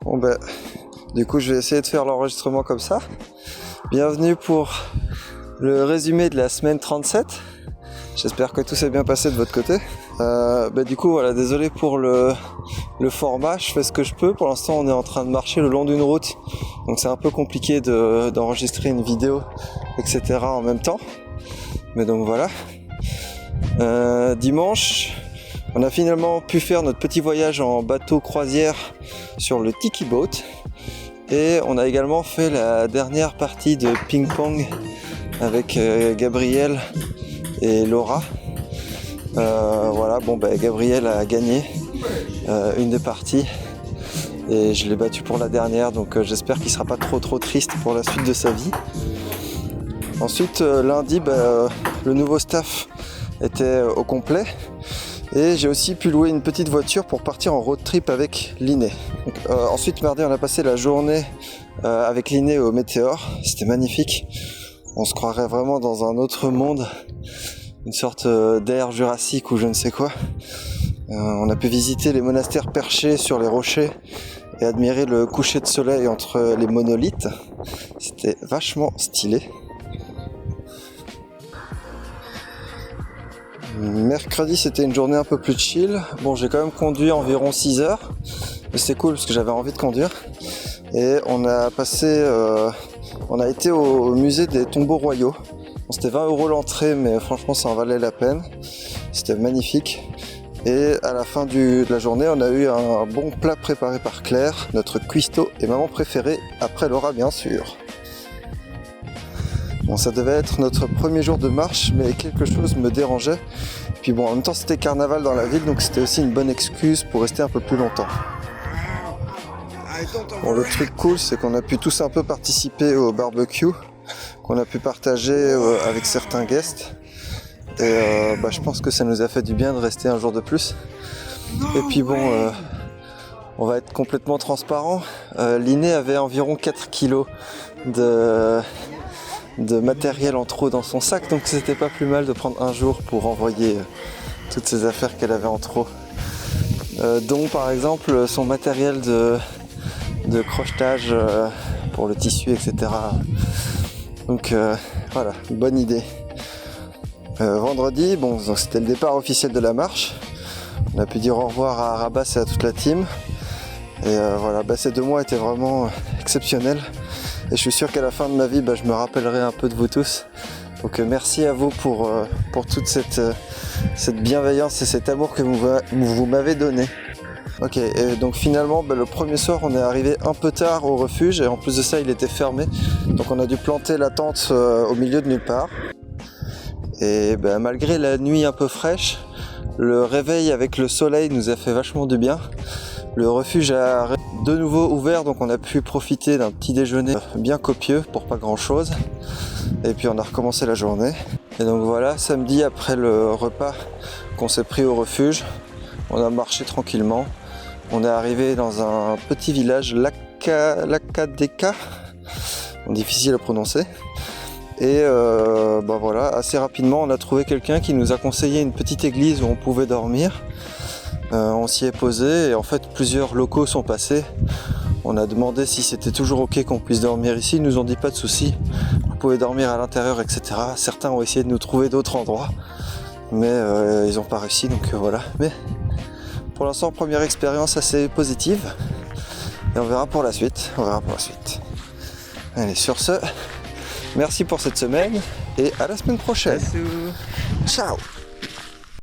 Bon ben, du coup je vais essayer de faire l'enregistrement comme ça. Bienvenue pour le résumé de la semaine 37. J'espère que tout s'est bien passé de votre côté. Du coup voilà, désolé pour le format, je fais ce que je peux. Pour l'instant on est en train de marcher le long d'une route, donc c'est un peu compliqué d'enregistrer une vidéo, etc. en même temps. Mais donc voilà. Dimanche, on a finalement pu faire notre petit voyage en bateau croisière sur le Tiki Boat. Et on a également fait la dernière partie de ping-pong avec Gabriel et Laura. Gabriel a gagné une des parties et je l'ai battu pour la dernière, donc j'espère qu'il sera pas trop triste pour la suite de sa vie. Ensuite lundi, le nouveau staff était au complet et j'ai aussi pu louer une petite voiture pour partir en road trip avec Linné. Ensuite mardi on a passé la journée avec Linné au Météor, c'était magnifique, on se croirait vraiment dans un autre monde, une sorte d'ère jurassique ou je ne sais quoi. On a pu visiter les monastères perchés sur les rochers et admirer le coucher de soleil entre les monolithes, c'était vachement stylé. Mercredi c'était une journée un peu plus chill. Bon, j'ai quand même conduit environ 6 heures, mais c'était cool parce que j'avais envie de conduire. Et on a été au musée des tombeaux royaux. Bon, c'était 20 € l'entrée, mais franchement ça en valait la peine. C'était magnifique. Et à la fin de la journée, on a eu un bon plat préparé par Claire, notre cuistot et maman préférée, après Laura bien sûr. Bon, ça devait être notre premier jour de marche, mais quelque chose me dérangeait. Puis bon, en même temps, c'était carnaval dans la ville, donc c'était aussi une bonne excuse pour rester un peu plus longtemps. Bon, le truc cool, c'est qu'on a pu tous un peu participer au barbecue, qu'on a pu partager avec certains guests. Et je pense que ça nous a fait du bien de rester un jour de plus. Et puis bon, on va être complètement transparent. Linné avait environ 4 kilos de matériel en trop dans son sac, donc c'était pas plus mal de prendre un jour pour envoyer toutes ces affaires qu'elle avait en trop, dont par exemple son matériel de crochetage pour le tissu, etc. Donc voilà, bonne idée. Vendredi, donc c'était le départ officiel de la marche. On a pu dire au revoir à Arabas et à toute la team. Et ces 2 mois étaient vraiment exceptionnels. Et je suis sûr qu'à la fin de ma vie, je me rappellerai un peu de vous tous. Donc merci à vous pour toute cette bienveillance et cet amour que vous m'avez donné. Ok, et donc finalement, le premier soir, on est arrivé un peu tard au refuge et en plus de ça, il était fermé. Donc on a dû planter la tente au milieu de nulle part. Et malgré la nuit un peu fraîche, le réveil avec le soleil nous a fait vachement du bien. Le refuge a de nouveau ouvert, donc on a pu profiter d'un petit déjeuner bien copieux pour pas grand chose. Et puis on a recommencé la journée. Et donc voilà, samedi après le repas qu'on s'est pris au refuge, on a marché tranquillement. On est arrivé dans un petit village, Lakadeka, difficile à prononcer. Et assez rapidement on a trouvé quelqu'un qui nous a conseillé une petite église où on pouvait dormir. On s'y est posé et en fait plusieurs locaux sont passés. On a demandé si c'était toujours ok qu'on puisse dormir ici. Ils nous ont dit pas de souci, vous pouvez dormir à l'intérieur, etc. Certains ont essayé de nous trouver d'autres endroits, mais ils n'ont pas réussi, donc voilà. Mais pour l'instant, première expérience assez positive et on verra pour la suite. Allez, sur ce, merci pour cette semaine et à la semaine prochaine. Ciao.